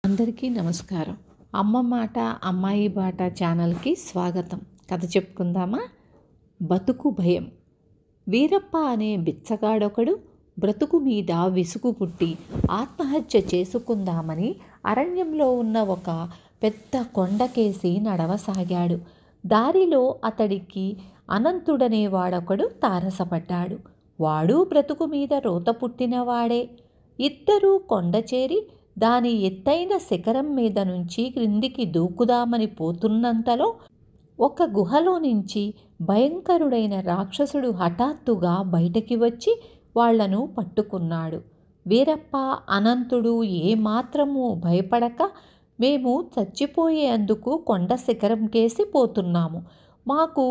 అందరికీ నమస్కారం. అమ్మ మాట అమ్మాయి బాట ఛానల్కి స్వాగతం. కథ చెప్పుకుందామా? బతుకు భయం. వీరప్ప అనే బిచ్చగాడొకడు బ్రతుకు మీద విసుగు పుట్టి ఆత్మహత్య చేసుకుందామని అరణ్యంలో ఉన్న ఒక పెద్ద కొండకేసి నడవసాగాడు. దారిలో అతడికి అనంతుడనే వాడొకడు తారసపడ్డాడు. వాడు బ్రతుకు మీద రోత పుట్టినవాడే. ఇద్దరూ కొండ చేరి దాని ఎత్తైన శిఖరం మీద నుంచి క్రిందికి దూకుదామని పోతున్నంతలో ఒక గుహలో నుంచి భయంకరుడైన రాక్షసుడు హఠాత్తుగా బయటకి వచ్చి వాళ్లను పట్టుకున్నాడు. వీరప్ప, అనంతుడు ఏమాత్రమూ భయపడక, మేము చచ్చిపోయేందుకు కొండ శిఖరం కేసి పోతున్నాము, మాకు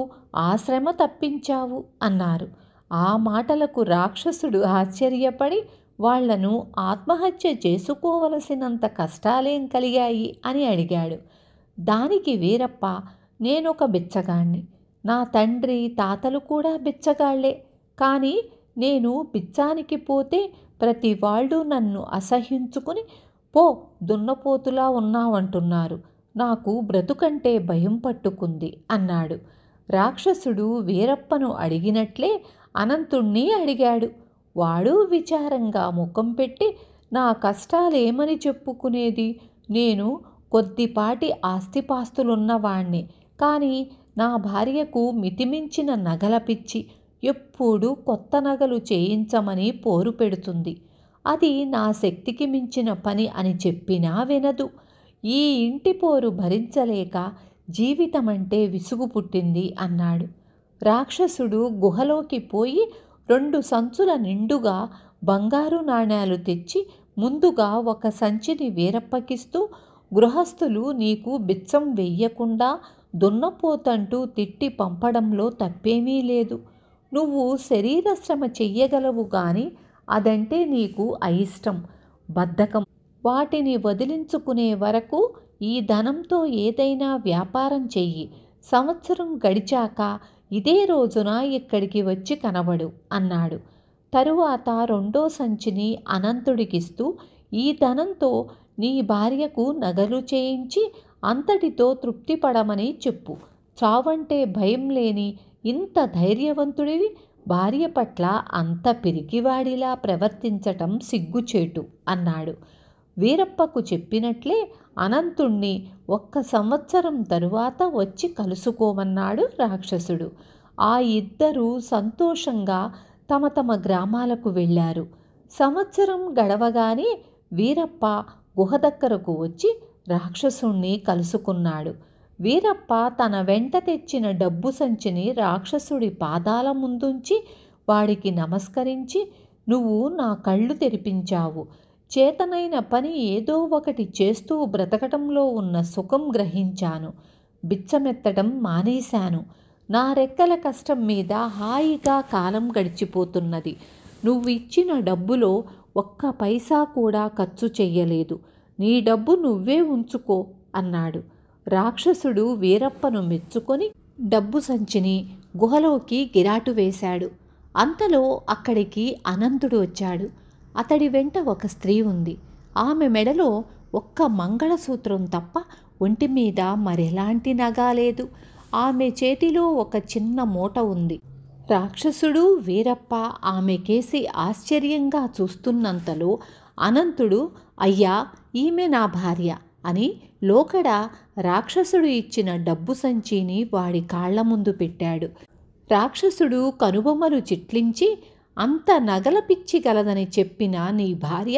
ఆ శ్రమ తప్పించావు అన్నారు. ఆ మాటలకు రాక్షసుడు ఆశ్చర్యపడి వాళ్లను ఆత్మహత్య చేసుకోవలసినంత కష్టాలేం కలిగాయి అని అడిగాడు. దానికి వీరప్ప, నేనొక బిచ్చగాణ్ణి, నా తండ్రి తాతలు కూడా బిచ్చగాళ్లే, కానీ నేను బిచ్చానికి పోతే ప్రతి వాళ్ళు నన్ను అసహ్యించుకుని పో దున్నపోతులా ఉన్నావంటున్నారు, నాకు బ్రతుకంటే భయం పట్టుకుంది అన్నాడు. రాక్షసుడు వీరప్పను అడిగినట్లే అనంతుణ్ణి అడిగాడు. వాడు విచారంగా ముఖం పెట్టి, నా కష్టాలేమని చెప్పుకునేది, నేను కొద్దిపాటి ఆస్తిపాస్తులున్నవాణ్ణి, కానీ నా భార్యకు మితిమించిన నగల పిచ్చి, ఎప్పుడూ కొత్త నగలు చేయించమని పోరు పెడుతుంది, అది నా శక్తికి మించిన పని అని చెప్పినా వినదు. ఈ ఇంటి పోరు భరించలేక జీవితమంటే విసుగు పుట్టింది అన్నాడు. రాక్షసుడు గుహలోకి పోయి 2 సంచుల నిండుగా బంగారు నాణేలు తెచ్చి ముందుగా ఒక సంచిని వీరప్పకిస్తూ, గృహస్థులు నీకు బిచ్చం వెయ్యకుండా దున్నపోతంటూ తిట్టి పంపడంలో తప్పేమీ లేదు, నువ్వు శరీర శ్రమ చెయ్యగలవు గాని అదంటే నీకు అయిష్టం, బద్ధకం, వాటిని వదిలించుకునే వరకు ఈ ధనంతో ఏదైనా వ్యాపారం చెయ్యి, సంవత్సరం గడిచాక ఇదే రోజున ఇక్కడికి వచ్చి కనబడు అన్నాడు. తరువాత 2వ సంచిని అనంతుడికిస్తూ, ఈ ధనంతో నీ భార్యకు నగలు చేయించి అంతటితో తృప్తిపడమని చెప్పు, చావంటే భయం లేని ఇంత ధైర్యవంతుడివి భార్య పట్ల అంత పిరికివాడిలా ప్రవర్తించటం సిగ్గుచేటు అన్నాడు. వీరప్పకు చెప్పినట్లే అనంతుణ్ణి 1 సంవత్సరం తరువాత వచ్చి కలుసుకోమన్నాడు రాక్షసుడు. ఆ ఇద్దరూ సంతోషంగా తమ తమ గ్రామాలకు వెళ్ళారు. సంవత్సరం గడవగానే వీరప్ప గుహ దగ్గరకు వచ్చి రాక్షసుణ్ణి కలుసుకున్నాడు. వీరప్ప తన వెంట తెచ్చిన డబ్బు సంచిని రాక్షసుడి పాదాల ముందుంచి వాడికి నమస్కరించి, నువ్వు నా కళ్ళు తెరిపించావు, చేతనైన పని ఏదో ఒకటి చేస్తూ బ్రతకటంలో ఉన్న సుఖం గ్రహించాను, బిచ్చమెత్తడం మానేశాను, నా రెక్కల కష్టం మీద హాయిగా కాలం గడిచిపోతున్నది, నువ్వు ఇచ్చిన డబ్బులో 1 పైసా కూడా ఖర్చు చెయ్యలేదు, నీ డబ్బు నువ్వే ఉంచుకో అన్నాడు. రాక్షసుడు వీరప్పను మెచ్చుకొని డబ్బు సంచిని గుహలోకి గిరాటు వేశాడు. అంతలో అక్కడికి అనంతుడు వచ్చాడు. అతడి వెంట ఒక స్త్రీ ఉంది. ఆమె మెడలో 1 మంగళసూత్రం తప్ప ఒంటి మీద మరెలాంటి నగా లేదు. ఆమె చేతిలో ఒక చిన్న మూట ఉంది. రాక్షసుడు వీరప్ప ఆమె కేసి ఆశ్చర్యంగా చూస్తున్నంతలో అనంతుడు, అయ్యా, ఈమె నా భార్య అని లోకడ రాక్షసుడు ఇచ్చిన డబ్బు సంచిని వాడి కాళ్ల ముందు పెట్టాడు. రాక్షసుడు కనుబొమ్మలు చిట్లించి, అంత నగల పిచ్చి గలదని చెప్పిన నీ భార్య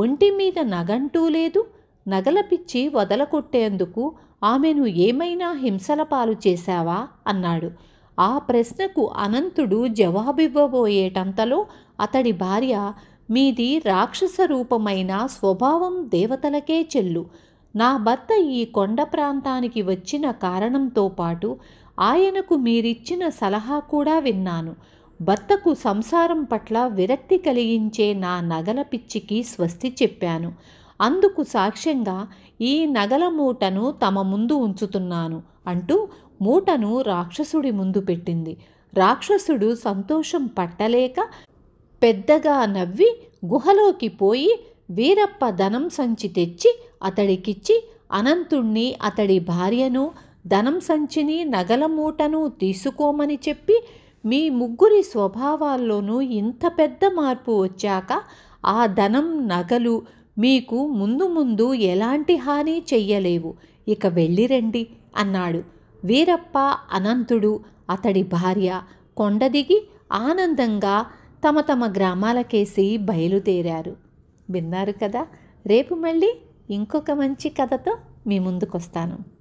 ఒంటి మీద నగంటూ లేదు, నగల పిచ్చి వదలకొట్టేందుకు ఆమెను ఏమైనా హింసల పాలు చేశావా అన్నాడు. ఆ ప్రశ్నకు అనంతుడు జవాబివ్వబోయేటంతలో అతడి భార్య, మీది రాక్షస రూపమైన స్వభావం దేవతలకే చెల్లు, నా భర్త ఈ కొండ ప్రాంతానికి వచ్చిన కారణంతో పాటు ఆయనకు మీరిచ్చిన సలహా కూడా విన్నాను, భర్తకు సంసారం పట్ల విరక్తి కలిగించే నా నగల పిచ్చికి స్వస్తి చెప్పాను, అందుకు సాక్ష్యంగా ఈ నగల మూటను తమ ముందు ఉంచుతున్నాను అంటూ మూటను రాక్షసుడి ముందు పెట్టింది. రాక్షసుడు సంతోషం పట్టలేక పెద్దగా నవ్వి గుహలోకి పోయి వీరప్ప ధనం సంచి తెచ్చి అతడికిచ్చి అనంతుణ్ణి, అతడి భార్యను, ధనం సంచిని, నగల మూటను తీసుకోమని చెప్పి, మీ ముగ్గురి స్వభావాల్లోనూ ఇంత పెద్ద మార్పు వచ్చాక ఆ ధనం, నగలు మీకు ముందు ముందు ఎలాంటి హాని చెయ్యలేవు, ఇక వెళ్ళిరండి అన్నాడు. వీరప్ప, అనంతుడు, అతడి భార్య కొండ దిగి ఆనందంగా తమ తమ గ్రామాలకేసి బయలుదేరారు. విన్నారు కదా. రేపు మళ్ళీ ఇంకొక మంచి కథతో మీ ముందుకొస్తాను.